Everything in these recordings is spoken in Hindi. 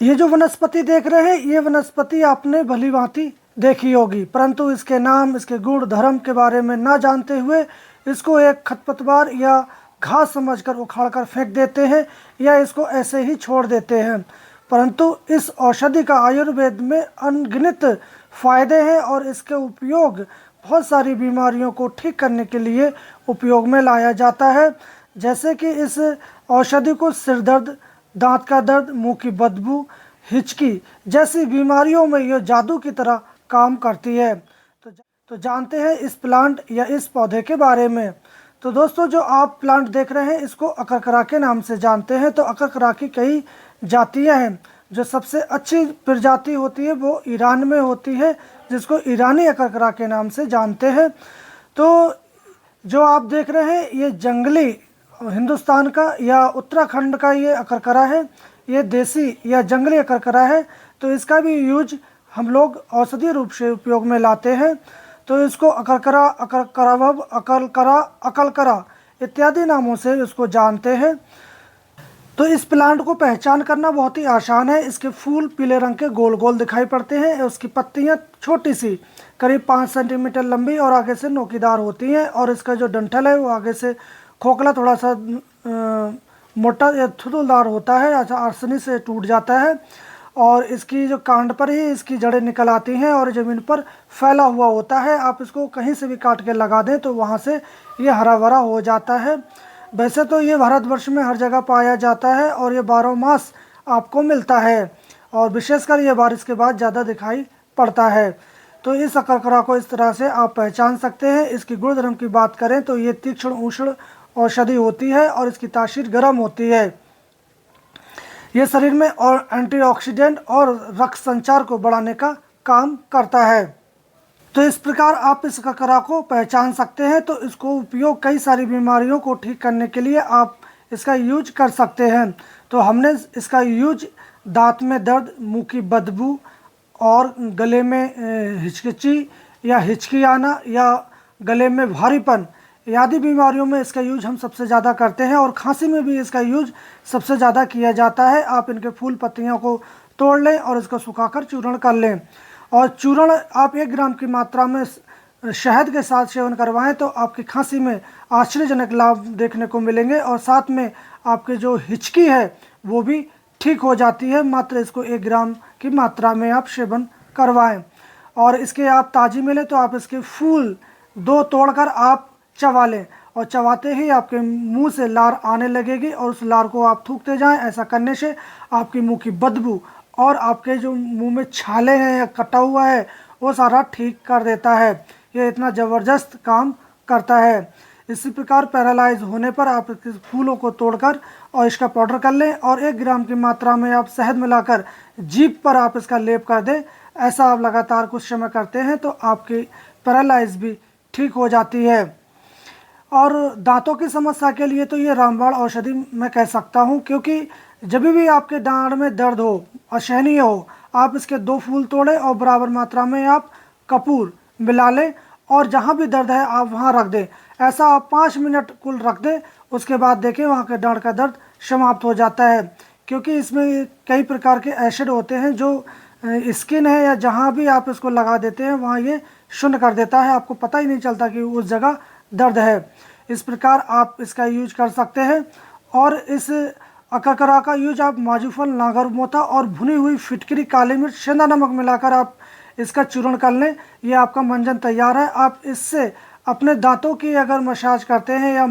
ये जो वनस्पति देख रहे हैं, ये वनस्पति आपने भली भांति देखी होगी, परंतु इसके नाम, इसके गुण धर्म के बारे में ना जानते हुए इसको एक खरपतवार या घास समझकर उखाड़कर फेंक देते हैं या इसको ऐसे ही छोड़ देते हैं। परंतु इस औषधि का आयुर्वेद में अनगिनत फायदे हैं और इसके उपयोग बहुत सारी बीमारियों को ठीक करने के लिए उपयोग में लाया जाता है। जैसे कि इस औषधि को सिर दर्द, दांत का दर्द, मुंह की बदबू, हिचकी जैसी बीमारियों में यह जादू की तरह काम करती है। तो जानते हैं इस प्लांट या इस पौधे के बारे में। तो दोस्तों, जो आप प्लांट देख रहे हैं इसको अकरकरा के नाम से जानते हैं। तो अकरकरा की कई जातियां हैं। जो सबसे अच्छी प्रजाति होती है वो ईरान में होती है, जिसको ईरानी अकरकरा के नाम से जानते हैं। तो जो आप देख रहे हैं ये जंगली हिंदुस्तान का या उत्तराखंड का ये अकरकरा है। ये देसी या जंगली अकरकरा है। तो इसका भी यूज हम लोग औषधीय रूप से उपयोग में लाते हैं। तो इसको अकरकरा, अकरकरावब, अकलकरा, अकलकरा इत्यादि नामों से इसको जानते हैं। तो इस प्लांट को पहचान करना बहुत ही आसान है। इसके फूल पीले रंग के गोल गोल दिखाई पड़ते हैं। उसकी पत्तियां छोटी सी, करीब 5 सेंटीमीटर लंबी और आगे से नोकीदार होती हैं। और इसका जो डंठल है वो आगे से खोखला, थोड़ा सा मोटा या थुतुलदार होता है, आसानी से टूट जाता है। और इसकी जो कांड पर ही इसकी जड़ें निकल आती हैं और ज़मीन पर फैला हुआ होता है। आप इसको कहीं से भी काट के लगा दें तो वहाँ से ये हरा भरा हो जाता है। वैसे तो ये भारतवर्ष में हर जगह पाया जाता है और ये 12 मास आपको मिलता है और विशेषकर ये बारिश के बाद ज़्यादा दिखाई पड़ता है। तो इस अकरकरा को इस तरह से आप पहचान सकते हैं। इसकी गुणधर्म की बात करें तो ये तीक्ष्ण उष्ण औषधि होती है और इसकी तासीर गर्म होती है। ये शरीर में और एंटीऑक्सीडेंट और रक्त संचार को बढ़ाने का काम करता है। तो इस प्रकार आप इस अकरकरा को पहचान सकते हैं। तो इसको उपयोग कई सारी बीमारियों को ठीक करने के लिए आप इसका यूज कर सकते हैं। तो हमने इसका यूज दांत में दर्द, मुंह की बदबू और गले में हिचकिची या हिचकी आना या गले में भारीपन आदि बीमारियों में इसका यूज हम सबसे ज़्यादा करते हैं। और खांसी में भी इसका यूज सबसे ज़्यादा किया जाता है। आप इनके फूल पत्तियों को तोड़ लें और इसको सुखाकर चूर्ण कर लें। और चूर्ण आप 1 ग्राम की मात्रा में शहद के साथ सेवन करवाएं तो आपकी खांसी में आश्चर्यजनक लाभ देखने को मिलेंगे। और साथ में आपके जो हिचकी है वो भी ठीक हो जाती है। मात्र इसको 1 ग्राम की मात्रा में आप सेवन करवाएं। और इसके आप ताज़ी मिले तो आप इसके फूल 2 तोड़कर आप चबा लें और चबाते ही आपके मुंह से लार आने लगेगी और उस लार को आप थूकते जाएं। ऐसा करने से आपकी मुंह की बदबू और आपके जो मुंह में छाले हैं या कटा हुआ है वो सारा ठीक कर देता है। ये इतना ज़बरदस्त काम करता है। इसी प्रकार पैरालाइज होने पर आप इसके फूलों को तोड़कर और इसका पाउडर कर लें और 1 ग्राम की मात्रा में आप शहद मिलाकर जीभ पर आप इसका लेप कर दें। ऐसा आप लगातार कुछ समय करते हैं तो आपकी पैरालाइज भी ठीक हो जाती है। और दांतों की समस्या के लिए तो ये रामबाण औषधि मैं कह सकता हूँ, क्योंकि जब भी आपके दांत में दर्द हो, असहनीय हो, आप इसके 2 फूल तोड़ें और बराबर मात्रा में आप कपूर मिला लें और जहाँ भी दर्द है आप वहाँ रख दें। ऐसा आप 5 मिनट कुल रख दें। उसके बाद देखें वहाँ के दांत का दर्द समाप्त हो जाता है। क्योंकि इसमें कई प्रकार के एसिड होते हैं जो स्किन है या जहाँ भी आप इसको लगा देते हैं वहाँ ये शून्य कर देता है। आपको पता ही नहीं चलता कि उस जगह दर्द है। इस प्रकार आप इसका यूज कर सकते हैं। और इस अकरकरा का यूज आप माजूफल, नागरमोथा और भुनी हुई फिटकरी, काली मिर्च, सेंधा नमक मिलाकर आप इसका चूर्ण कर लें। ये आपका मंजन तैयार है। आप इससे अपने दांतों की अगर मसाज करते हैं या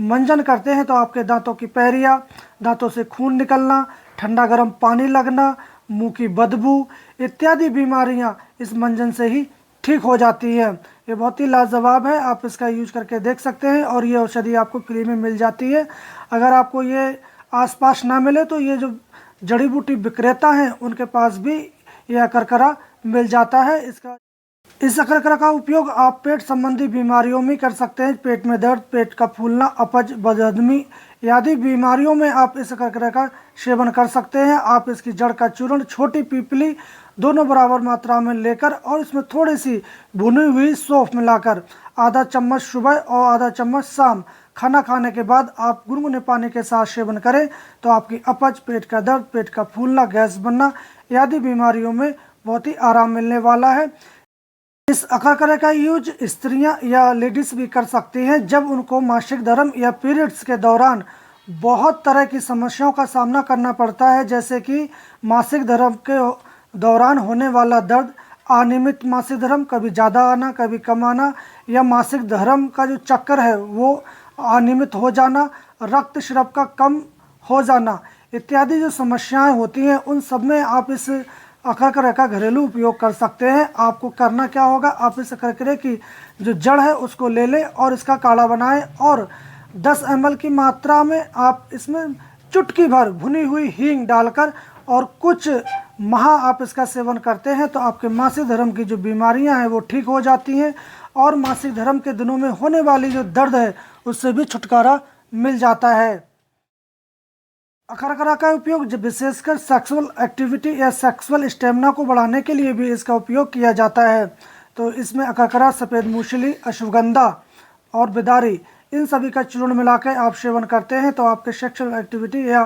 मंजन करते हैं तो आपके दांतों की पैरिया, दांतों से खून निकलना, ठंडा गर्म पानी लगना, मुंह की बदबू इत्यादि बीमारियां इस मंजन से ही ठीक हो जाती है। ये बहुत ही लाजवाब है। आप इसका यूज करके देख सकते हैं और ये औषधि आपको फ्री में मिल जाती है। अगर आपको ये आसपास ना मिले तो ये जो जड़ी बूटी विक्रेता हैं उनके पास भी ये अकरकरा मिल जाता है। इस अकरकरा का उपयोग आप पेट संबंधी बीमारियों में कर सकते हैं। पेट में दर्द, पेट का फूलना, अपच, बदहजमी आदि बीमारियों में आप इस अकरकरा का सेवन कर सकते हैं। आप इसकी जड़ का चूर्ण छोटी पीपली दोनों बराबर मात्रा में लेकर और इसमें थोड़ी सी भुनी हुई सौंफ मिलाकर आधा चम्मच सुबह और आधा चम्मच शाम खाना खाने के बाद आप गुनगुने पानी के साथ सेवन करें तो आपकी अपच, पेट का दर्द, पेट का फूलना, गैस बनना आदि बीमारियों में बहुत ही आराम मिलने वाला है। इस अकरकरे का यूज स्त्रियां या लेडीज भी कर सकती हैं जब उनको मासिक धर्म या पीरियड्स के दौरान बहुत तरह की समस्याओं का सामना करना पड़ता है, जैसे कि मासिक धर्म के दौरान होने वाला दर्द, अनियमित मासिक धर्म, कभी ज़्यादा आना कभी कम आना, या मासिक धर्म का जो चक्कर है वो अनियमित हो जाना, रक्तस्राव का कम हो जाना इत्यादि जो समस्याएं होती हैं उन सब में आप इस अकरकरे का घरेलू उपयोग कर सकते हैं। आपको करना क्या होगा, आप इस अकरकरे की जो जड़ है उसको ले लें और इसका काढ़ा बनाएं और 10 ml की मात्रा में आप इसमें चुटकी भर भुनी हुई हींग डालकर और कुछ माह आप इसका सेवन करते हैं तो आपके मासिक धर्म की जो बीमारियां हैं वो ठीक हो जाती हैं और मासिक धर्म के दिनों में होने वाली जो दर्द है उससे भी छुटकारा मिल जाता है। अकरकरा का उपयोग जब विशेषकर सेक्सुअल एक्टिविटी या सेक्सुअल स्टेमिना को बढ़ाने के लिए भी इसका उपयोग किया जाता है। तो इसमें अकरकरा, सफ़ेद मूसली, अश्वगंधा और बिदारी इन सभी का चूर्ण मिलाकर आप सेवन करते हैं तो आपके सेक्सुअल एक्टिविटी या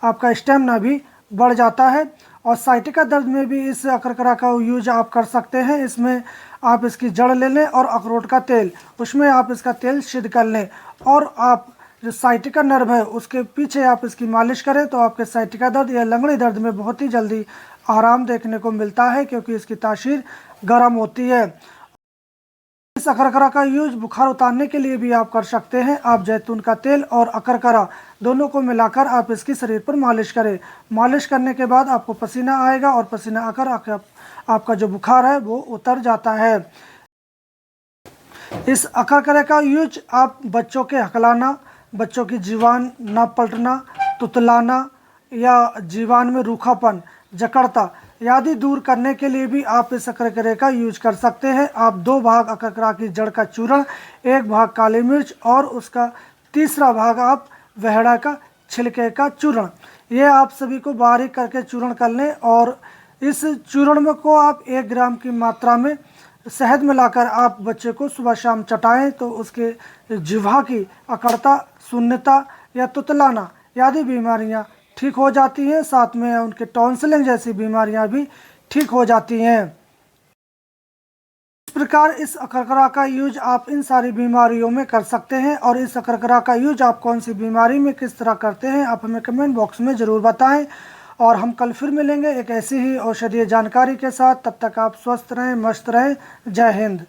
आपका स्टेमिना भी बढ़ जाता है। और साइटिका दर्द में भी इस अकरकरा का यूज आप कर सकते हैं। इसमें आप इसकी जड़ ले लें और अखरोट का तेल, उसमें आप इसका तेल सिद्ध कर लें और आप जो साइटिका नर्व है उसके पीछे आप इसकी मालिश करें तो आपके साइटिका दर्द या लंगड़ी दर्द में बहुत ही जल्दी आराम देखने को मिलता है, क्योंकि इसकी तासीर गर्म होती है। इस अकरकरा का यूज बुखार उतारने के लिए भी आप कर सकते हैं। आप जैतून का तेल और अकरकरा दोनों को मिलाकर आप इसकी शरीर पर मालिश करें। मालिश करने के बाद आपको पसीना आएगा और पसीना आकर आपका जो बुखार है वो उतर जाता है। इस अकरकरे का यूज आप बच्चों के हकलाना, बच्चों की जीवान न पलटना, तुतलाना या जीवान में रूखापन, जकड़ता आदि दूर करने के लिए भी आप इस अकरकरे का यूज कर सकते हैं। आप 2 भाग अकरकरा की जड़ का चूर्ण, 1 भाग काली मिर्च और उसका तीसरा भाग आप वहड़ा का छिलके का चूर्ण, ये आप सभी को बारीक करके चूर्ण कर लें और इस चूर्ण में को आप 1 ग्राम की मात्रा में शहद मिलाकर आप बच्चे को सुबह शाम चटाएं तो उसके जिह्वा की अकड़ता, शून्यता या तुतलाना आदि बीमारियां ठीक हो जाती हैं। साथ में उनके टॉन्सिलिंग जैसी बीमारियां भी ठीक हो जाती हैं। इस प्रकार इस अकरकरा का यूज आप इन सारी बीमारियों में कर सकते हैं। और इस अकरकरा का यूज आप कौन सी बीमारी में किस तरह करते हैं आप हमें कमेंट बॉक्स में ज़रूर बताएं। और हम कल फिर मिलेंगे एक ऐसी ही औषधीय जानकारी के साथ। तब तक आप स्वस्थ रहें, मस्त रहें। जय हिंद।